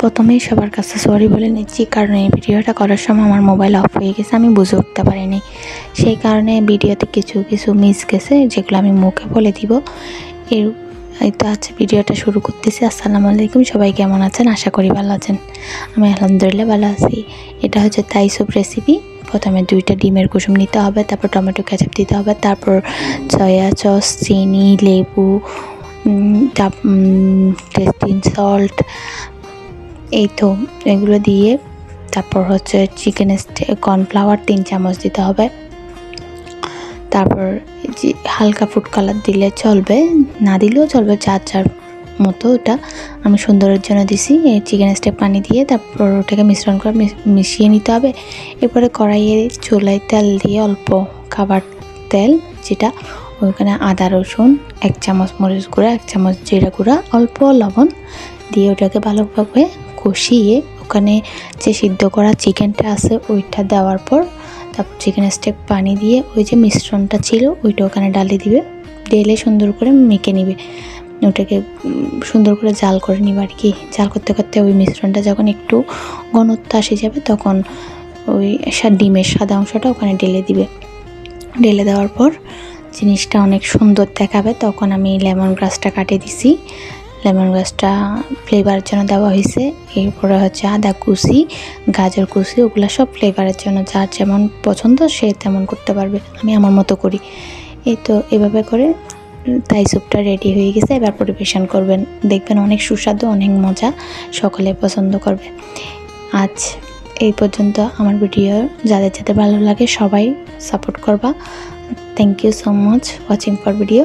প্রথমেই সবার কাছে সরি বলে নিচ্ছি, কারণ এই ভিডিওটা করার সময় আমার মোবাইল অফ হয়ে গেছে, আমি বুঝে উঠতে পারিনি। সেই কারণে ভিডিওতে কিছু কিছু মিস গেছে, যেগুলো আমি মুখে বলে দিব। এই তো আচ্ছা, ভিডিওটা শুরু করতেছি। আসসালামু আলাইকুম, সবাই কেমন আছেন? আশা করি ভালো আছেন। আমি আলহামদুলিল্লাহ ভালো আছি। এটা হচ্ছে থাই স্যুপ রেসিপি। প্রথমে 2টা ডিমের কুসুম নিতে হবে, তারপর টমেটো কেচাপ দিতে হবে, তারপর সয়া সস, চিনি, লেবু, টেস্টিং সল্ট, এই তো এগুলো দিয়ে তারপর হচ্ছে চিকেন কর্নফ্লাওয়ার 3 চামচ দিতে হবে। তারপর হালকা ফুড কালার দিলে চলবে, না দিলেও চলবে, যার মতো। ওটা আমি সুন্দরের জন্য দিছি। এই চিকেন স্টেক পানি দিয়ে তারপর ওটাকে মিশ্রণ করে মিশিয়ে নিতে হবে। এরপরে কড়াইয়ে চুলায় তেল দিয়ে অল্প খাবার তেল, যেটা ওইখানে আদা রসুন, 1 চামচ মরিচ গুঁড়া, 1 চামচ জিরা গুঁড়া, অল্প লবণ দিয়ে ওটাকে ভালোভাবে কষিয়ে ওখানে যে সিদ্ধ করা চিকেনটা আছে ওইটা দেওয়ার পর তারপর চিকেন স্টেক পানি দিয়ে ওই যে মিশ্রণটা ছিল ওইটা ওখানে ঢালিয়ে দিবে। ঢেলে সুন্দর করে মেখে নিবে, ওটাকে সুন্দর করে জাল করে নিবে আর কি। জাল করতে করতে ওই মিশ্রণটা যখন একটু ঘনত্ব আসে যাবে তখন ওই ডিমের সাদা অংশটা ওখানে ঢেলে দিবে। ঢেলে দেওয়ার পর জিনিসটা অনেক সুন্দর দেখাবে। তখন আমি লেমন গ্রাসটা কাটিয়ে দিছি, লেমন গ্রাসটা ফ্লেভারের জন্য দেওয়া হয়েছে। এরপরে হচ্ছে আদা কুচি, গাজর কুচি, ওগুলো সব ফ্লেভারের জন্য, যার যেমন পছন্দ সে তেমন করতে পারবে, আমি আমার মতো করি। এই তো এভাবে করে থাই স্যুপটা রেডি হয়ে গেছে। এবার পরিবেশন করবেন, দেখবেন অনেক সুস্বাদু, অনেক মজা, সকলে পছন্দ করবে। আজ এই পর্যন্ত আমার ভিডিও, যাদের যাদের ভালো লাগে সবাই সাপোর্ট করবা। Thank you so much watching for video.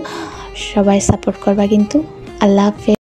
সবাই সাপোর্ট করবা কিন্তু। আল্লাহ হাফেজ।